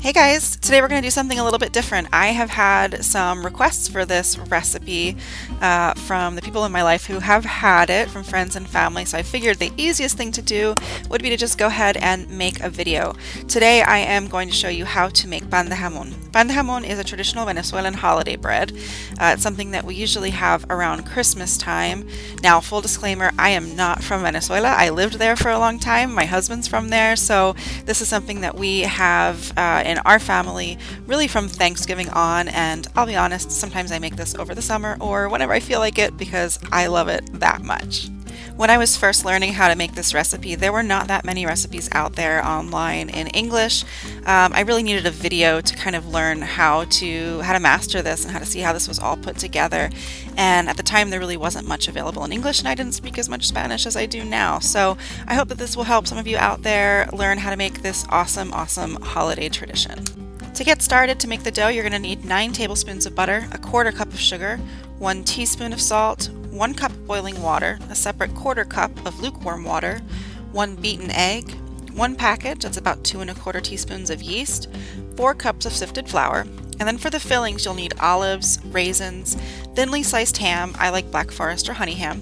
Hey guys, today we're going to do something a little bit different. I have had some requests for this recipe from the people in my life who have had it, from friends and family, so I figured the easiest thing to do would be to just go ahead and make a video. Today I am going to show you how to make pan de jamon. Pan de jamon is a traditional Venezuelan holiday bread. It's something that we usually have around Christmas time. Now, full disclaimer, I am not from Venezuela. I lived there for a long time. My husband's from there, so this is something that we have in our family really from Thanksgiving on, and I'll be honest, sometimes I make this over the summer or whenever I feel like it because I love it that much. When I was first learning how to make this recipe, there were not that many recipes out there online in English. I really needed a video to kind of learn how to master this and how to see how this was all put together. And at the time, there really wasn't much available in English, and I didn't speak as much Spanish as I do now. So I hope that this will help some of you out there learn how to make this awesome, awesome holiday tradition. To get started, to make the dough, you're going to need 9 tablespoons of butter, a quarter cup of sugar, 1 teaspoon of salt, 1 cup of boiling water, a separate quarter cup of lukewarm water, 1 beaten egg, 1 package, that's about 2 1/4 teaspoons of yeast, 4 cups of sifted flour, and then for the fillings you'll need olives, raisins, thinly sliced ham, I like Black Forest or honey ham,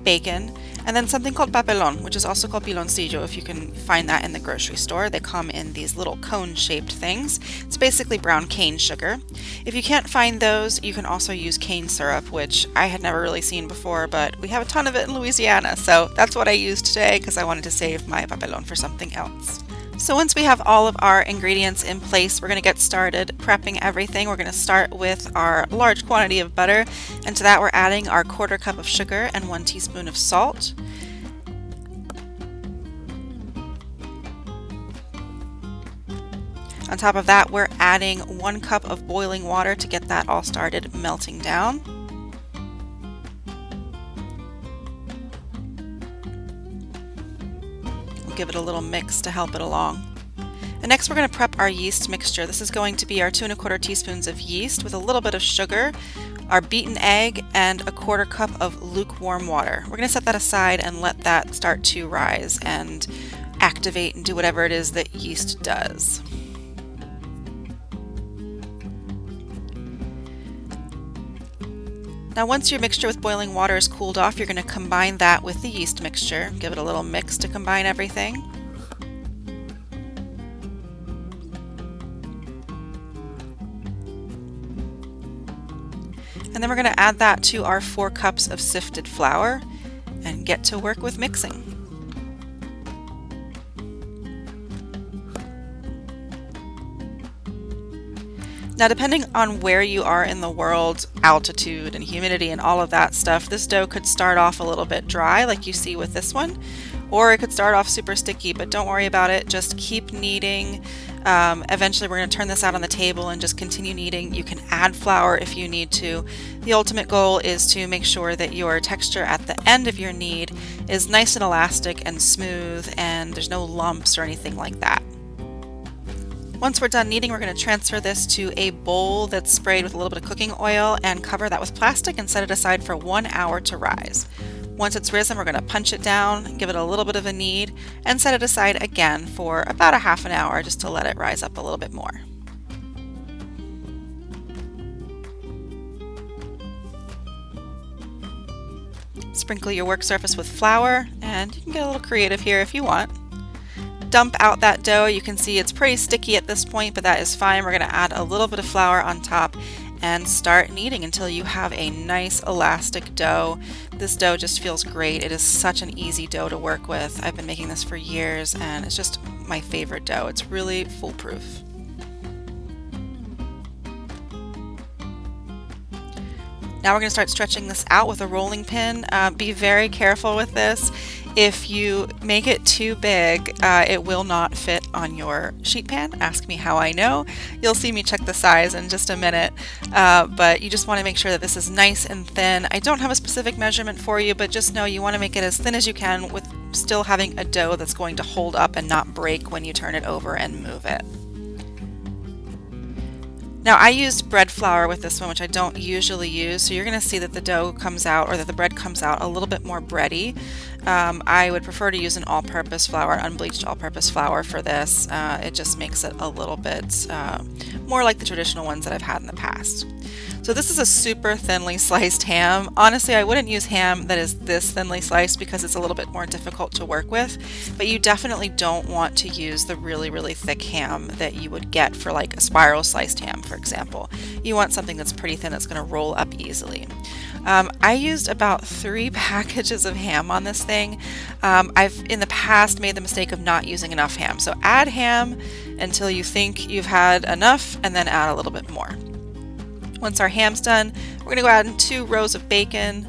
bacon, and then something called papelón, which is also called piloncillo if you can find that in the grocery store. They come in these little cone-shaped things. It's basically brown cane sugar. If you can't find those, you can also use cane syrup, which I had never really seen before, but we have a ton of it in Louisiana, so that's what I used today because I wanted to save my papelón for something else. So once we have all of our ingredients in place, we're going to get started prepping everything. We're going to start with our large quantity of butter, and to that we're adding our quarter cup of sugar and 1 teaspoon of salt. On top of that, we're adding 1 cup of boiling water to get that all started melting down. Give it a little mix to help it along. And next we're going to prep our yeast mixture. This is going to be our 2 1/4 teaspoons of yeast with a little bit of sugar, our beaten egg, and a quarter cup of lukewarm water. We're going to set that aside and let that start to rise and activate and do whatever it is that yeast does. Now once your mixture with boiling water is cooled off, you're going to combine that with the yeast mixture. Give it a little mix to combine everything. And then we're going to add that to our 4 cups of sifted flour and get to work with mixing. Now, depending on where you are in the world, altitude and humidity and all of that stuff, this dough could start off a little bit dry like you see with this one, or it could start off super sticky, but don't worry about it. Just keep kneading. Eventually we're going to turn this out on the table and just continue kneading. You can add flour if you need to. The ultimate goal is to make sure that your texture at the end of your knead is nice and elastic and smooth and there's no lumps or anything like that. Once we're done kneading, we're going to transfer this to a bowl that's sprayed with a little bit of cooking oil and cover that with plastic and set it aside for 1 hour to rise. Once it's risen, we're going to punch it down, give it a little bit of a knead, and set it aside again for about a half an hour just to let it rise up a little bit more. Sprinkle your work surface with flour, and you can get a little creative here if you want. Dump out that dough. You can see it's pretty sticky at this point, but that is fine. We're going to add a little bit of flour on top and start kneading until you have a nice elastic dough. This dough just feels great. It is such an easy dough to work with. I've been making this for years and it's just my favorite dough. It's really foolproof. Now we're going to start stretching this out with a rolling pin. Be very careful with this. If you make it too big, it will not fit on your sheet pan. Ask me how I know. You'll see me check the size in just a minute, but you just want to make sure that this is nice and thin. I don't have a specific measurement for you, but just know you want to make it as thin as you can with still having a dough that's going to hold up and not break when you turn it over and move it. Now I used bread flour with this one, which I don't usually use, so you're going to see that the dough comes out, or that the bread comes out a little bit more bready. I would prefer to use an all-purpose flour, unbleached all-purpose flour for this. It just makes it a little bit more like the traditional ones that I've had in the past. So this is a super thinly sliced ham. Honestly, I wouldn't use ham that is this thinly sliced because it's a little bit more difficult to work with, but you definitely don't want to use the really, really thick ham that you would get for like a spiral sliced ham, for example. You want something that's pretty thin that's going to roll up easily. I used about 3 packages of ham on this thing. I've in the past made the mistake of not using enough ham, so add ham until you think you've had enough and then add a little bit more. Once our ham's done, we're going to go add in 2 rows of bacon,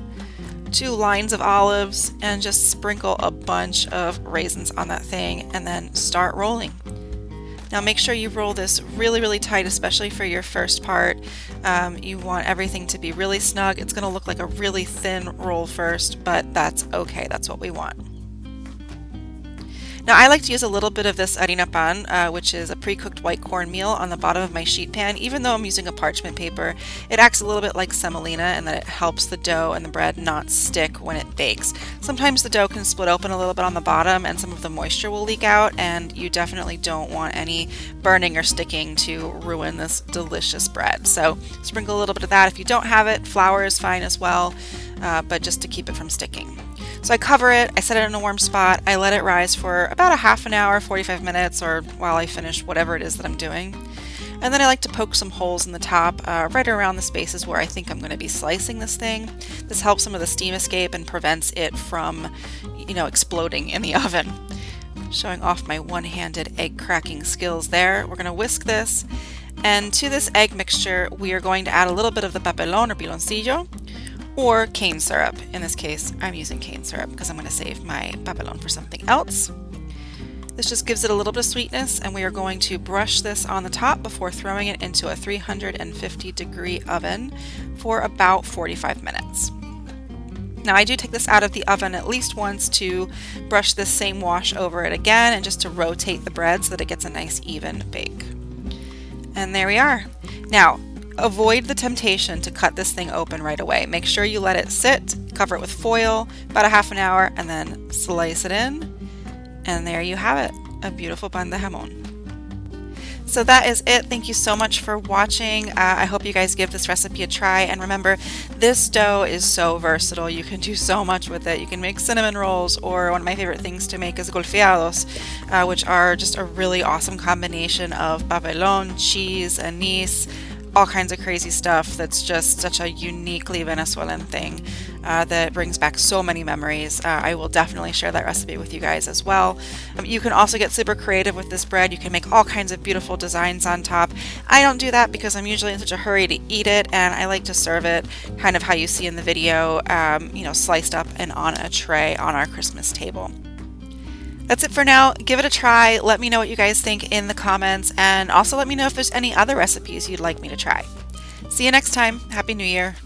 2 lines of olives, and just sprinkle a bunch of raisins on that thing and then start rolling. Now make sure you roll this really, really tight, especially for your first part. You want everything to be really snug. It's going to look like a really thin roll first, but that's okay. That's what we want. Now I like to use a little bit of this harina pan, which is a pre-cooked white cornmeal, on the bottom of my sheet pan. Even though I'm using a parchment paper, it acts a little bit like semolina in that it helps the dough and the bread not stick when it bakes. Sometimes the dough can split open a little bit on the bottom and some of the moisture will leak out, and you definitely don't want any burning or sticking to ruin this delicious bread. So sprinkle a little bit of that. If you don't have it, flour is fine as well, but just to keep it from sticking. So I cover it, I set it in a warm spot, I let it rise for about a half an hour, 45 minutes, or while I finish whatever it is that I'm doing. And then I like to poke some holes in the top, right around the spaces where I think I'm going to be slicing this thing. This helps some of the steam escape and prevents it from, exploding in the oven. Showing off my one-handed egg cracking skills there. We're going to whisk this, and to this egg mixture we are going to add a little bit of the papelón or piloncillo, or cane syrup. In this case, I'm using cane syrup because I'm going to save my papelón for something else. This just gives it a little bit of sweetness, and we are going to brush this on the top before throwing it into a 350-degree oven for about 45 minutes. Now I do take this out of the oven at least once to brush this same wash over it again, and just to rotate the bread so that it gets a nice even bake. And there we are. Now, avoid the temptation to cut this thing open right away. Make sure you let it sit, cover it with foil, about a half an hour, and then slice it in. And there you have it, a beautiful pan de jamon. So that is it. Thank you so much for watching. I hope you guys give this recipe a try. And remember, this dough is so versatile. You can do so much with it. You can make cinnamon rolls, or one of my favorite things to make is Golfeados, which are just a really awesome combination of papelón, cheese, anise, all kinds of crazy stuff that's just such a uniquely Venezuelan thing that brings back so many memories. I will definitely share that recipe with you guys as well. You can also get super creative with this bread. You can make all kinds of beautiful designs on top. I don't do that because I'm usually in such a hurry to eat it, and I like to serve it kind of how you see in the video, sliced up and on a tray on our Christmas table. That's it for now. Give it a try. Let me know what you guys think in the comments, and also let me know if there's any other recipes you'd like me to try. See you next time. Happy New Year.